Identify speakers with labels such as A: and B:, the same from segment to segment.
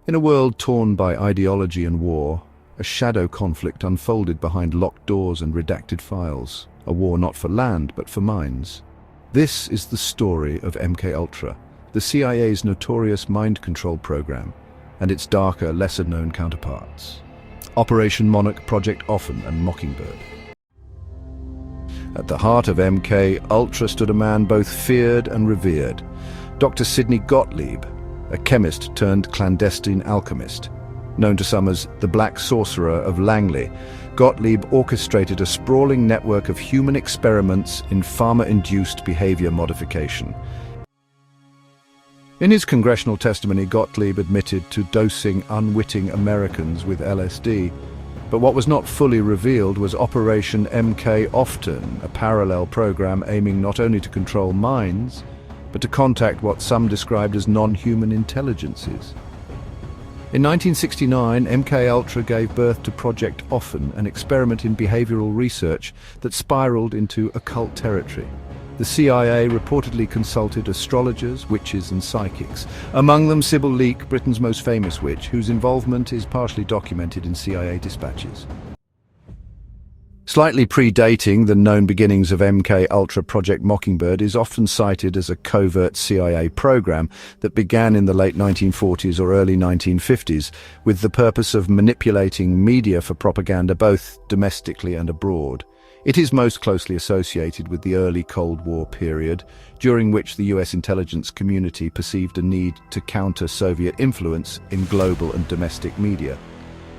A: In a world torn by ideology and war, a shadow conflict unfolded behind locked doors and redacted files, a war not for land but for minds. This is the story of MKUltra, the CIA's notorious mind control program, and its darker, lesser-known counterparts. Operation Monarch, Project Offen, and Mockingbird. At the heart of MKUltra stood a man both feared and revered, Dr. Sidney Gottlieb, a chemist turned clandestine alchemist. Known to some as the Black Sorcerer of Langley, Gottlieb orchestrated a sprawling network of human experiments in pharma-induced behavior modification. In his congressional testimony, Gottlieb admitted to dosing unwitting Americans with LSD, but what was not fully revealed was Operation MK Often, a parallel program aiming not only to control minds, but to contact what some described as non-human intelligences. In 1969, MKUltra gave birth to Project Offen, an experiment in behavioral research that spiraled into occult territory. The CIA reportedly consulted astrologers, witches and psychics, among them Sybil Leek, Britain's most famous witch, whose involvement is partially documented in CIA dispatches. Slightly predating the known beginnings of MKUltra, Project Mockingbird is often cited as a covert CIA program that began in the late 1940s or early 1950s with the purpose of manipulating media for propaganda both domestically and abroad. It is most closely associated with the early Cold War period, during which the US intelligence community perceived a need to counter Soviet influence in global and domestic media.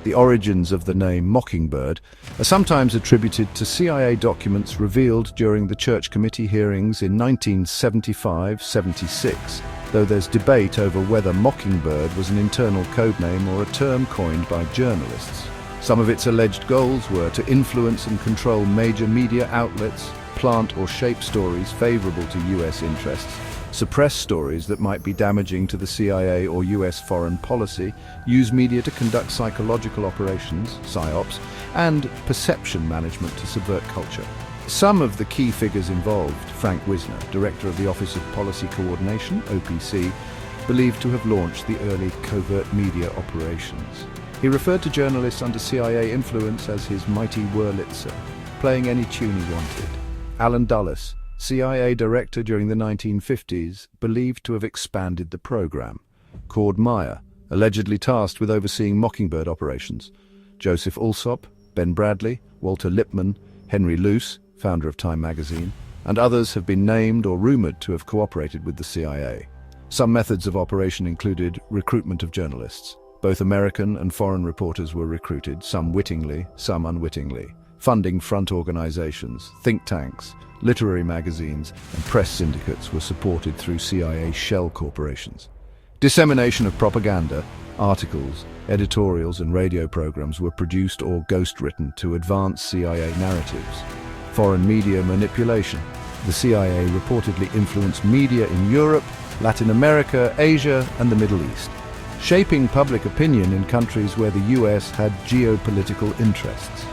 A: The origins of the name Mockingbird are sometimes attributed to CIA documents revealed during the Church Committee hearings in 1975-76, though there's debate over whether Mockingbird was an internal codename or a term coined by journalists. Some of its alleged goals were to influence and control major media outlets, plant or shape stories favorable to US interests, suppress stories that might be damaging to the CIA or US foreign policy, use media to conduct psychological operations, psyops, and perception management to subvert culture. Some of the key figures involved, Frank Wisner, Director of the Office of Policy Coordination, OPC, believed to have launched the early covert media operations. He referred to journalists under CIA influence as his mighty Wurlitzer, playing any tune he wanted. Alan Dulles, CIA director during the 1950s, believed to have expanded the program. Cord Meyer, allegedly tasked with overseeing Mockingbird operations. Joseph Alsop, Ben Bradley, Walter Lippmann, Henry Luce, founder of Time magazine, and others have been named or rumored to have cooperated with the CIA. Some methods of operation included recruitment of journalists. Both American and foreign reporters were recruited, some wittingly, some unwittingly. Funding front organizations, think tanks, literary magazines, and press syndicates were supported through CIA shell corporations. Dissemination of propaganda, articles, editorials, and radio programs were produced or ghostwritten to advance CIA narratives. Foreign media manipulation. The CIA reportedly influenced media in Europe, Latin America, Asia, and the Middle East, shaping public opinion in countries where the US had geopolitical interests.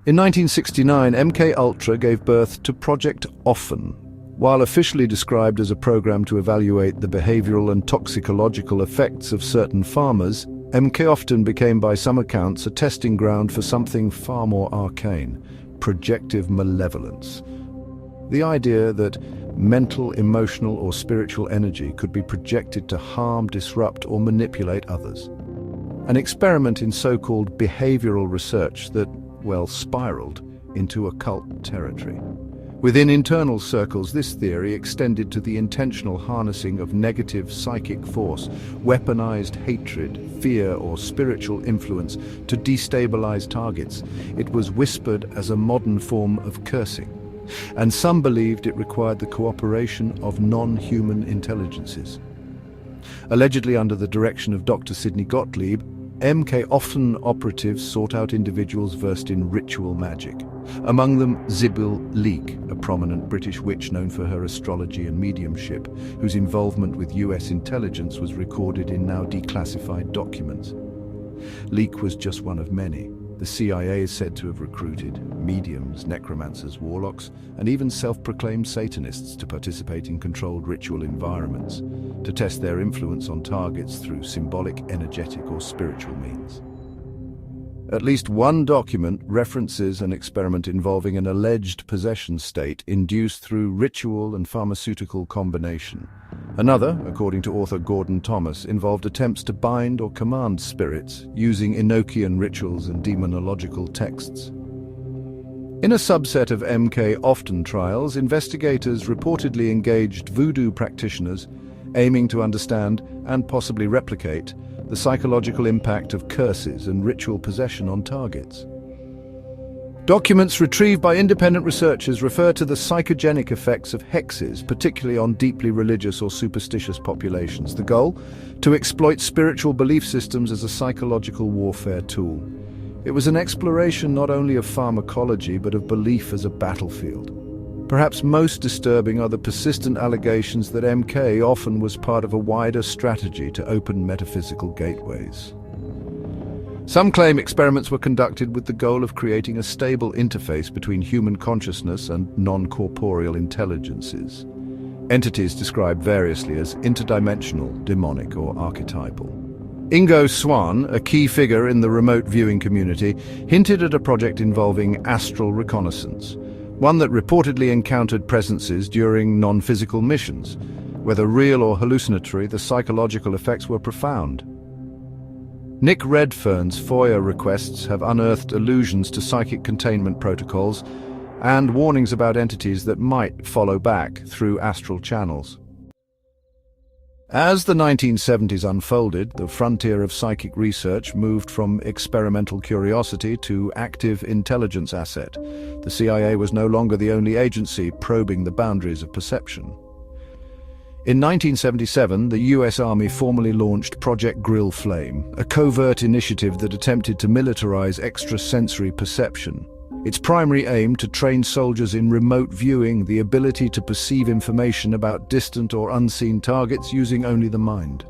A: In 1969, MKUltra gave birth to Project Offen. While officially described as a program to evaluate the behavioral and toxicological effects of certain pharmas, MK Often became by some accounts a testing ground for something far more arcane: projective malevolence. The idea that mental, emotional, or spiritual energy could be projected to harm, disrupt, or manipulate others. An experiment in so-called behavioral research that, well, spiraled into occult territory. Within internal circles, this theory extended to the intentional harnessing of negative psychic force, weaponized hatred, fear, or spiritual influence to destabilize targets. It was whispered as a modern form of cursing, and some believed it required the cooperation of non-human intelligences. Allegedly under the direction of Dr. Sidney Gottlieb, MK Often operatives sought out individuals versed in ritual magic. Among them, Sybil Leek, a prominent British witch known for her astrology and mediumship, whose involvement with US intelligence was recorded in now declassified documents. Leek was just one of many. The CIA is said to have recruited mediums, necromancers, warlocks, and even self-proclaimed Satanists to participate in controlled ritual environments, to test their influence on targets through symbolic, energetic, or spiritual means. At least one document references an experiment involving an alleged possession state induced through ritual and pharmaceutical combination. Another, according to author Gordon Thomas, involved attempts to bind or command spirits using Enochian rituals and demonological texts. In a subset of MK Often trials, investigators reportedly engaged voodoo practitioners aiming to understand and possibly replicate the psychological impact of curses and ritual possession on targets. Documents retrieved by independent researchers refer to the psychogenic effects of hexes, particularly on deeply religious or superstitious populations. The goal? To exploit spiritual belief systems as a psychological warfare tool. It was an exploration not only of pharmacology, but of belief as a battlefield. Perhaps most disturbing are the persistent allegations that MK often was part of a wider strategy to open metaphysical gateways. Some claim experiments were conducted with the goal of creating a stable interface between human consciousness and non-corporeal intelligences. Entities described variously as interdimensional, demonic, or archetypal. Ingo Swann, a key figure in the remote viewing community, hinted at a project involving astral reconnaissance, one that reportedly encountered presences during non-physical missions. Whether real or hallucinatory, the psychological effects were profound. Nick Redfern's FOIA requests have unearthed allusions to psychic containment protocols and warnings about entities that might follow back through astral channels. As the 1970s unfolded, the frontier of psychic research moved from experimental curiosity to active intelligence asset. The CIA was no longer the only agency probing the boundaries of perception. In 1977, the US Army formally launched Project Grill Flame, a covert initiative that attempted to militarize extrasensory perception. Its primary aim to train soldiers in remote viewing, the ability to perceive information about distant or unseen targets using only the mind.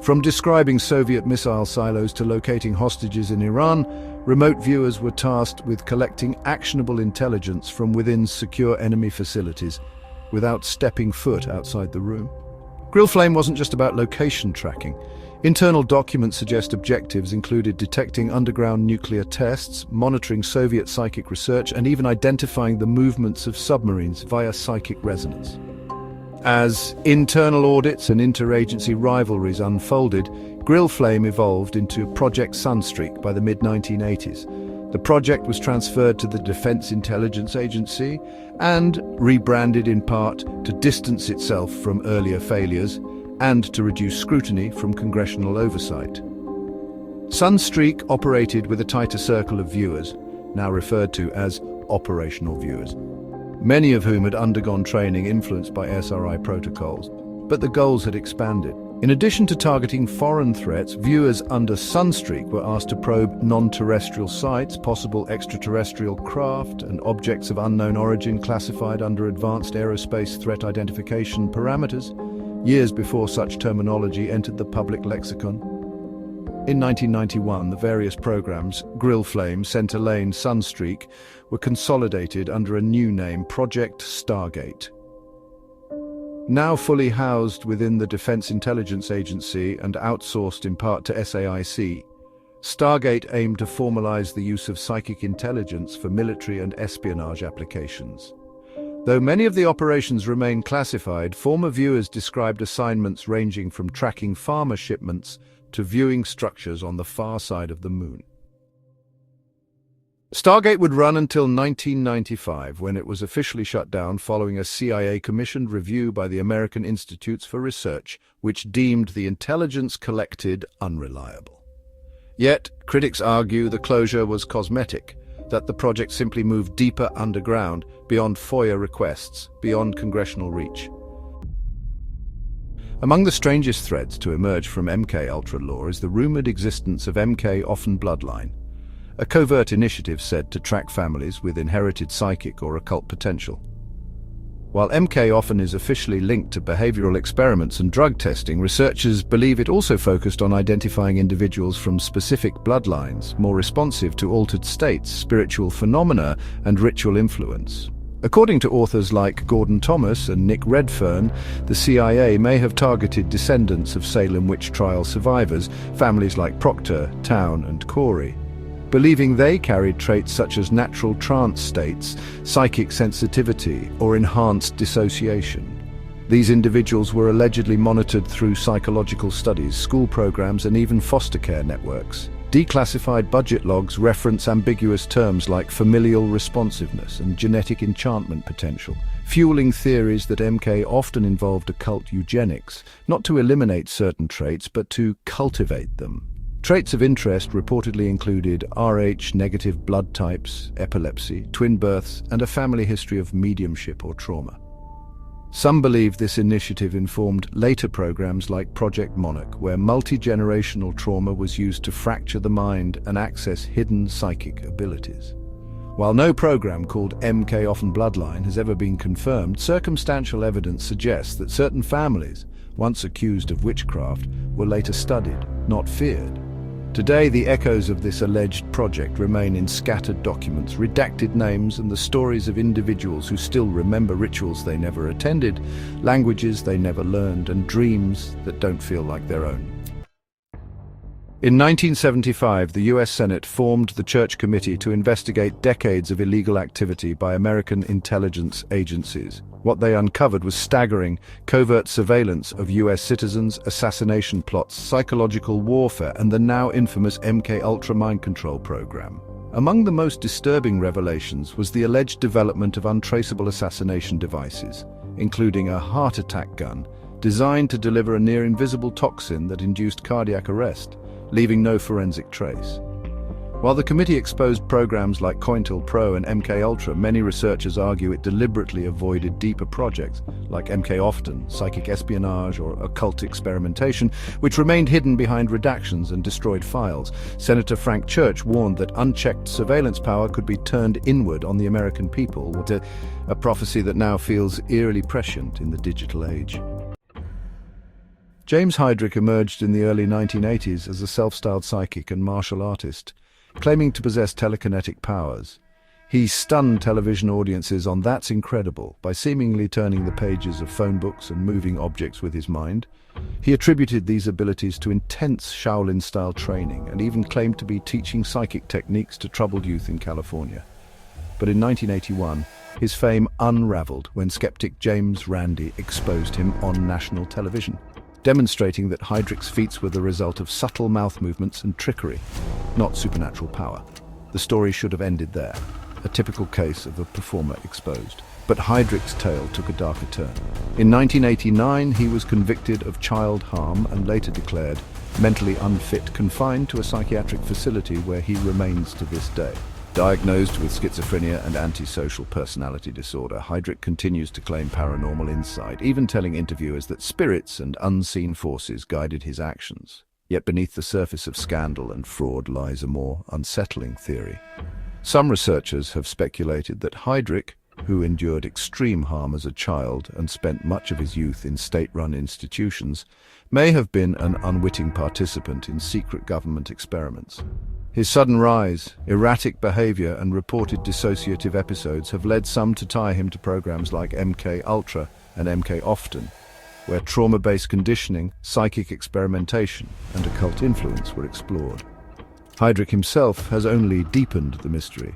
A: From describing Soviet missile silos to locating hostages in Iran, remote viewers were tasked with collecting actionable intelligence from within secure enemy facilities, without stepping foot outside the room. Grill Flame wasn't just about location tracking. Internal documents suggest objectives included detecting underground nuclear tests, monitoring Soviet psychic research, and even identifying the movements of submarines via psychic resonance. As internal audits and interagency rivalries unfolded, Grill Flame evolved into Project Sunstreak by the mid-1980s. The project was transferred to the Defense Intelligence Agency and rebranded in part to distance itself from earlier failures and to reduce scrutiny from congressional oversight. Sunstreak operated with a tighter circle of viewers, now referred to as operational viewers, many of whom had undergone training influenced by SRI protocols, but the goals had expanded. In addition to targeting foreign threats, viewers under Sunstreak were asked to probe non-terrestrial sites, possible extraterrestrial craft, and objects of unknown origin classified under advanced aerospace threat identification parameters, years before such terminology entered the public lexicon. In 1991, the various programs, Grill Flame, Center Lane, Sunstreak, were consolidated under a new name, Project Stargate. Now fully housed within the Defense Intelligence Agency and outsourced in part to SAIC, Stargate aimed to formalize the use of psychic intelligence for military and espionage applications. Though many of the operations remain classified, former viewers described assignments ranging from tracking pharma shipments to viewing structures on the far side of the moon. Stargate would run until 1995, when it was officially shut down following a CIA-commissioned review by the American Institutes for Research, which deemed the intelligence collected unreliable. Yet, critics argue the closure was cosmetic, that the project simply moved deeper underground, beyond FOIA requests, beyond congressional reach. Among the strangest threads to emerge from MK Ultra lore is the rumored existence of MK Often bloodline, a covert initiative said to track families with inherited psychic or occult potential. While MK often is officially linked to behavioral experiments and drug testing, researchers believe it also focused on identifying individuals from specific bloodlines, more responsive to altered states, spiritual phenomena, and ritual influence. According to authors like Gordon Thomas and Nick Redfern, the CIA may have targeted descendants of Salem witch trial survivors, families like Proctor, Town, and Corey, believing they carried traits such as natural trance states, psychic sensitivity, or enhanced dissociation. These individuals were allegedly monitored through psychological studies, school programs, and even foster care networks. Declassified budget logs reference ambiguous terms like familial responsiveness and genetic enchantment potential, fueling theories that MK often involved occult eugenics, not to eliminate certain traits but to cultivate them. Traits of interest reportedly included Rh-negative blood types, epilepsy, twin births, and a family history of mediumship or trauma. Some believe this initiative informed later programs like Project Monarch, where multi-generational trauma was used to fracture the mind and access hidden psychic abilities. While no program called MK Often Bloodline has ever been confirmed, circumstantial evidence suggests that certain families, once accused of witchcraft, were later studied, not feared. Today, the echoes of this alleged project remain in scattered documents, redacted names, and the stories of individuals who still remember rituals they never attended, languages they never learned, and dreams that don't feel like their own. In 1975, the U.S. Senate formed the Church Committee to investigate decades of illegal activity by American intelligence agencies. What they uncovered was staggering: covert surveillance of U.S. citizens, assassination plots, psychological warfare, and the now infamous MK-Ultra mind control program. Among the most disturbing revelations was the alleged development of untraceable assassination devices, including a heart attack gun designed to deliver a near-invisible toxin that induced cardiac arrest, leaving no forensic trace. While the committee exposed programs like COINTELPRO and MK-Ultra, many researchers argue it deliberately avoided deeper projects like MK-Often, psychic espionage, or occult experimentation, which remained hidden behind redactions and destroyed files. Senator Frank Church warned that unchecked surveillance power could be turned inward on the American people, a prophecy that now feels eerily prescient in the digital age. James Heydrich emerged in the early 1980s as a self-styled psychic and martial artist, claiming to possess telekinetic powers. He stunned television audiences on That's Incredible by seemingly turning the pages of phone books and moving objects with his mind. He attributed these abilities to intense Shaolin-style training and even claimed to be teaching psychic techniques to troubled youth in California. But in 1981, his fame unraveled when skeptic James Randi exposed him on national television, demonstrating that Heydrich's feats were the result of subtle mouth movements and trickery, not supernatural power. The story should have ended there, a typical case of a performer exposed. But Heydrich's tale took a darker turn. In 1989, he was convicted of child harm and later declared mentally unfit, confined to a psychiatric facility where he remains to this day. Diagnosed with schizophrenia and antisocial personality disorder, Heydrich continues to claim paranormal insight, even telling interviewers that spirits and unseen forces guided his actions. Yet beneath the surface of scandal and fraud lies a more unsettling theory. Some researchers have speculated that Heydrich, who endured extreme harm as a child and spent much of his youth in state-run institutions, may have been an unwitting participant in secret government experiments. His sudden rise, erratic behavior, and reported dissociative episodes have led some to tie him to programs like MK-Ultra and MK-Often, where trauma-based conditioning, psychic experimentation, and occult influence were explored. Heydrich himself has only deepened the mystery.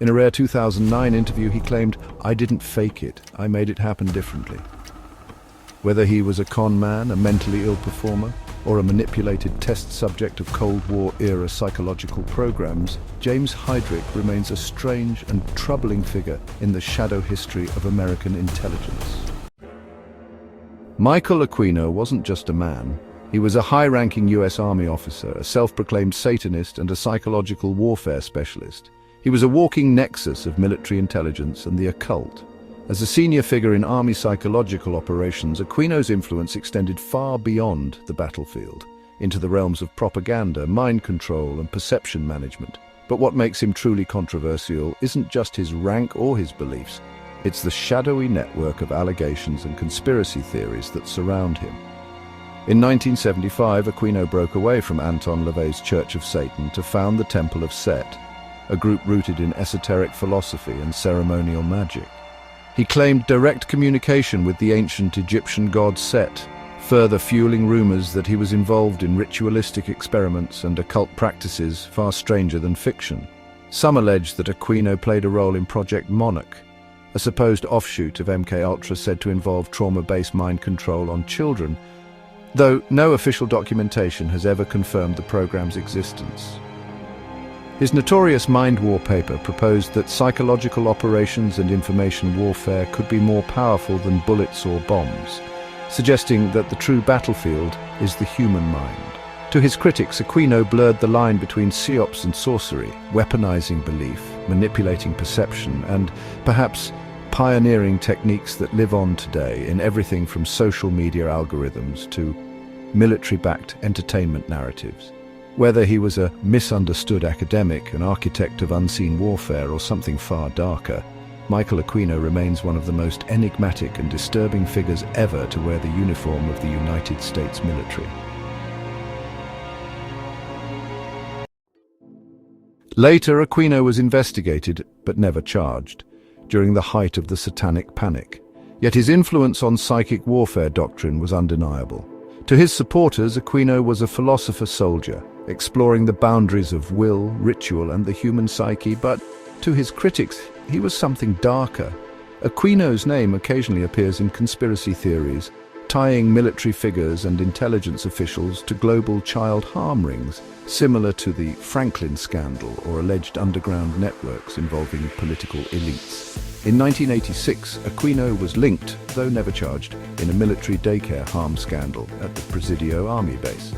A: In a rare 2009 interview, he claimed, "I didn't fake it, I made it happen differently." Whether he was a con man, a mentally ill performer, or a manipulated test subject of Cold War-era psychological programs, James Heydrich remains a strange and troubling figure in the shadow history of American intelligence. Michael Aquino wasn't just a man. He was a high-ranking U.S. Army officer, a self-proclaimed Satanist, and a psychological warfare specialist. He was a walking nexus of military intelligence and the occult. As a senior figure in Army psychological operations, Aquino's influence extended far beyond the battlefield, into the realms of propaganda, mind control, and perception management. But what makes him truly controversial isn't just his rank or his beliefs. It's the shadowy network of allegations and conspiracy theories that surround him. In 1975, Aquino broke away from Anton LaVey's Church of Satan to found the Temple of Set, a group rooted in esoteric philosophy and ceremonial magic. He claimed direct communication with the ancient Egyptian god Set, further fueling rumors that he was involved in ritualistic experiments and occult practices far stranger than fiction. Some allege that Aquino played a role in Project Monarch, a supposed offshoot of MKUltra said to involve trauma-based mind control on children, though no official documentation has ever confirmed the program's existence. His notorious Mind War paper proposed that psychological operations and information warfare could be more powerful than bullets or bombs, suggesting that the true battlefield is the human mind. To his critics, Aquino blurred the line between psyops and sorcery, weaponizing belief, manipulating perception, and perhaps pioneering techniques that live on today in everything from social media algorithms to military-backed entertainment narratives. Whether he was a misunderstood academic, an architect of unseen warfare, or something far darker, Michael Aquino remains one of the most enigmatic and disturbing figures ever to wear the uniform of the United States military. Later, Aquino was investigated but never charged, during the height of the Satanic Panic. Yet his influence on psychic warfare doctrine was undeniable. To his supporters, Aquino was a philosopher-soldier, exploring the boundaries of will, ritual, and the human psyche, but to his critics, he was something darker. Aquino's name occasionally appears in conspiracy theories, tying military figures and intelligence officials to global child harm rings, similar to the Franklin scandal or alleged underground networks involving political elites. In 1986, Aquino was linked, though never charged, in a military daycare harm scandal at the Presidio Army base.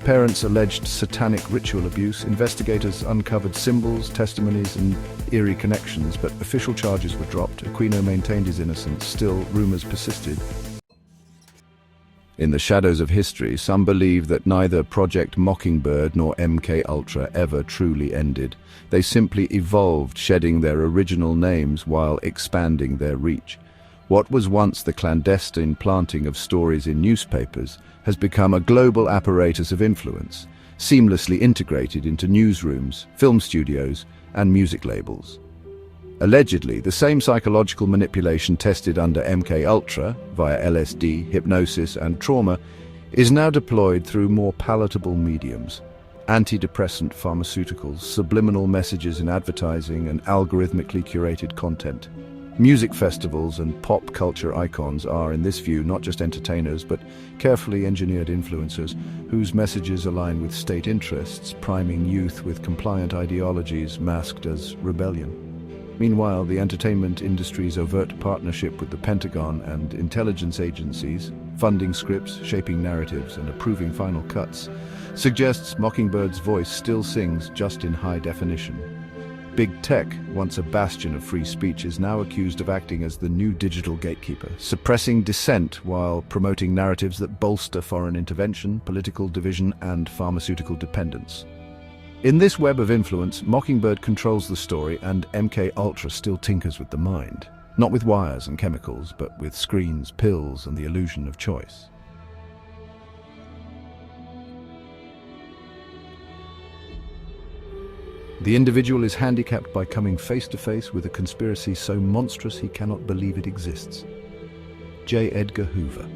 A: Parents alleged satanic ritual abuse, investigators uncovered symbols, testimonies, and eerie connections, but official charges were dropped. Aquino maintained his innocence. Still, rumors persisted. In the shadows of history, some believe that neither Project Mockingbird nor MKUltra ever truly ended. They simply evolved, shedding their original names while expanding their reach. What was once the clandestine planting of stories in newspapers has become a global apparatus of influence, seamlessly integrated into newsrooms, film studios, and music labels. Allegedly, the same psychological manipulation tested under MKUltra via LSD, hypnosis, and trauma is now deployed through more palatable mediums. Antidepressant pharmaceuticals, subliminal messages in advertising, and algorithmically curated content. Music festivals and pop culture icons are, in this view, not just entertainers, but carefully engineered influencers whose messages align with state interests, priming youth with compliant ideologies masked as rebellion. Meanwhile, the entertainment industry's overt partnership with the Pentagon and intelligence agencies, funding scripts, shaping narratives, and approving final cuts, suggests Mockingbird's voice still sings just in high definition. Big Tech, once a bastion of free speech, is now accused of acting as the new digital gatekeeper, suppressing dissent while promoting narratives that bolster foreign intervention, political division, and pharmaceutical dependence. In this web of influence, Mockingbird controls the story and MKUltra still tinkers with the mind. Not with wires and chemicals, but with screens, pills, and the illusion of choice. The individual is handicapped by coming face to face with a conspiracy so monstrous he cannot believe it exists. J. Edgar Hoover.